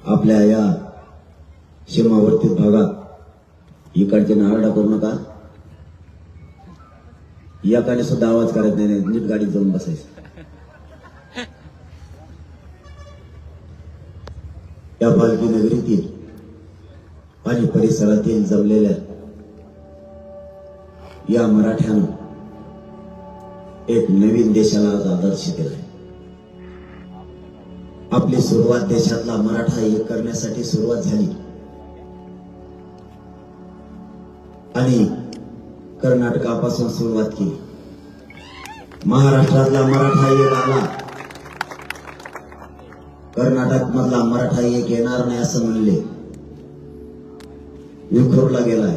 आपल्या या सीमावर्ती भागात इकडचे नारडा करू नका. याकडे सुद्धा आवाज करत नाही, नीट गाडीत जाऊन बसायचं. या पालखी नगरीतील आणि परिसरातील जमलेल्या या मराठ्यानं एक नवीन देशाला आज आदर्श दिलाय. आपली सुरुवात देशातला मराठा एक करण्यासाठी सुरुवात झाली आणि कर्नाटकापासून सुरुवात केली. महाराष्ट्रातला मराठा एक आला, कर्नाटक मधला मराठा एक येणार नाही असं म्हणले, विखुरला गेलाय.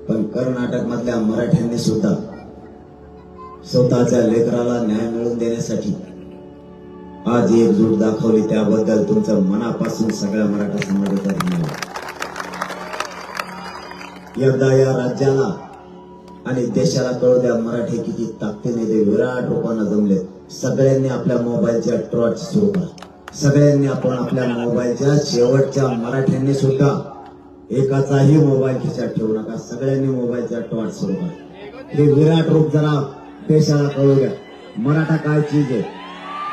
पण कर्नाटक मधल्या मराठ्यांनी सुद्धा स्वतःच्या लेकराला न्याय मिळवून देण्यासाठी आज एकजूट दाखवली. त्याबद्दल तुमचं मनापासून सगळ्या मराठा समाजाचा धन्यवाद. एकदा या राज्याला आणि देशाला कळू द्या मराठी किती ताकदीने ते विराट रूपानं जमले. सगळ्यांनी आपल्या मोबाईलच्या टॉर्च सुरू करा. सगळ्यांनी आपण आपल्या मोबाईलच्या शेवटच्या मराठ्यांनी सुद्धा एकाचाही मोबाईल खिशात ठेवू नका. सगळ्यांनी मोबाईलच्या टॉर्च सुरू करा. हे विराट रूप जरा देशाला कळू द्या. मराठा काय चीज आहे.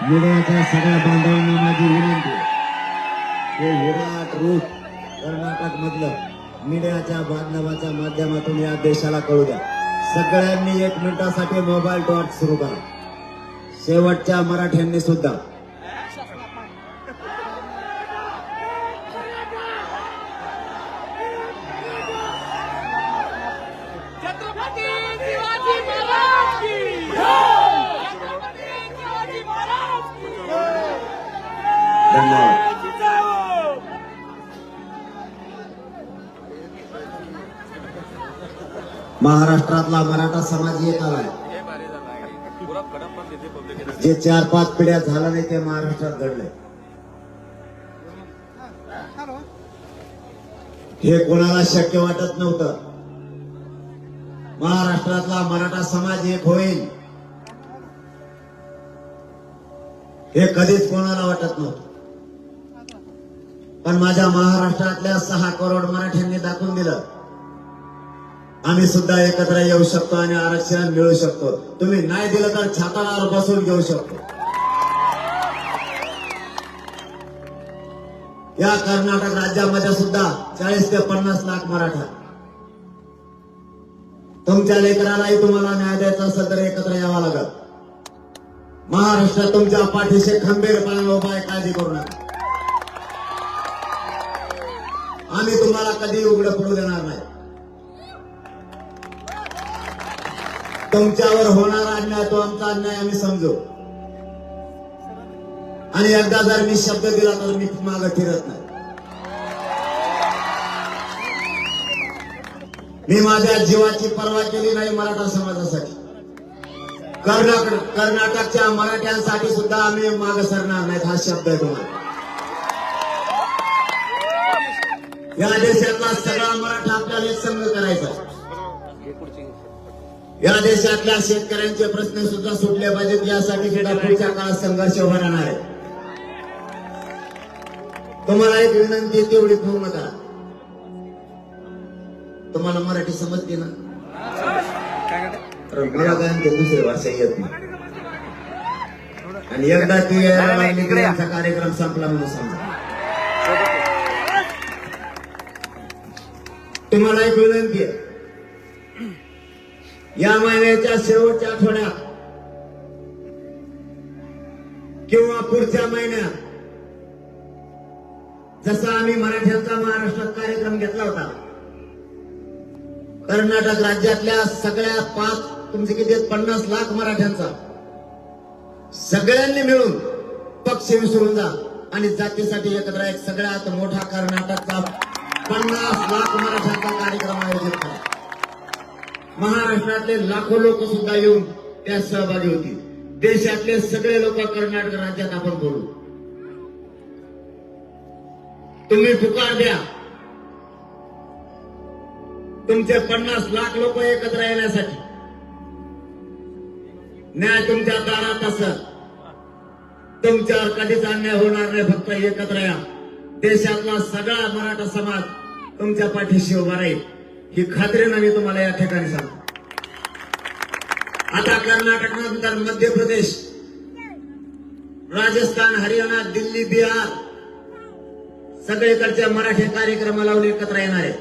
मीडियाच्या सगळ्या बांधवांना माझी विनंती आहे, हे विराट रूप कर्नाटक मधलं मीडियाच्या बांधवाच्या माध्यमातून या देशाला कळू द्या. सगळ्यांनी 1 मिनिटासाठी मोबाईल टॉर्च सुरू करा. शेवटच्या मराठ्यांनी सुद्धा महाराष्ट्रातला मराठा समाज एक आलाय. जे 4-5 पिढ्या झालं नाही ते महाराष्ट्रात घडलंय. हे कोणाला शक्य वाटत नव्हतं. महाराष्ट्रातला मराठा समाज एक होईल हे कधीच कोणाला वाटत नव्हतं. पण माझ्या महाराष्ट्रातल्या 6 करोड मराठ्यांनी दाखवून दिलं आम्ही सुद्धा एकत्र येऊ शकतो आणि आरक्षण मिळू शकतो. तुम्ही नाही दिलं तर छातावर बसून घेऊ शकतो. या कर्नाटक राज्यामध्ये सुद्धा 40 ते 50 लाख मराठा. तुमच्या लेकरालाही तुम्हाला न्याय द्यायचा असेल तर एकत्र यावं लागल. महाराष्ट्र तुमच्या पाठीशी खंबीरपणे उभा आहे, काळजी करू नका. आम्ही तुम्हाला कधी उघडं पडू देणार नाही. तुमच्यावर होणारा अन्याय तो आमचा अन्याय आम्ही समजू. आणि एकदा जर मी शब्द दिला तर मी मागे फिरत नाही. मी माझ्या जीवाची पर्वा केली नाही मराठा समाजासाठी. कर्नाटकच्या मराठ्यांसाठी सुद्धा आम्ही मागे सरणार नाहीत. हा शब्द आहे तुम्हाला. या देशातला सगळा मराठा आपल्याला एक संघ करायचा. या देशातल्या शेतकऱ्यांचे प्रश्न सुद्धा सुटले पाहिजेत. यासाठी पुढच्या काळात संघर्ष उभा राहणार आहे. तुम्हाला एक विनंती तेवढी पूर्ण करा. तुम्हाला मराठी समजते ना? दुसरी भाषा येत नाही. आणि एकदा ती कार्यक्रम संपला म्हणून समजा. तुम्हाला एक विनंती आहे, या महिन्याच्या शेवटच्या आठवड्यात किंवा पुढच्या महिन्यात जसा आम्ही मराठ्यांचा महाराष्ट्रात कार्यक्रम घेतला होता, कर्नाटक राज्यातल्या सगळ्या 5 तुमचे किती 50 लाख मराठ्यांचा सगळ्यांनी मिळून पक्ष विसरून जा आणि जातीसाठी एकत्र एक सगळ्यात मोठा कर्नाटकचा 50 लाख मराठ्यांचा कार्यक्रम आयोजित करा. महाराष्ट्रातले लाखो लोक सुद्धा येऊन त्यात सहभागी होतील. देशातले सगळे लोक कर्नाटक राज्यात आपण बोलू. तुम्ही पुकार द्या. तुमचे 50 लाख लोक एकत्र येण्यासाठी. न्याय तुमच्या दारात असेल. तुमच्यावर कधीच अन्याय होणार नाही. फक्त एकत्र या. देशातला सगळा मराठा समाज तुमच्या पाठीशी उभा राहील ही खात्रीनं मी तुम्हाला या ठिकाणी सांगतो. आता कर्नाटक नंतर मध्य प्रदेश, राजस्थान, हरियाणा, दिल्ली, बिहार सगळीकडच्या मराठी कार्यक्रमाला एकत्र येणार आहे.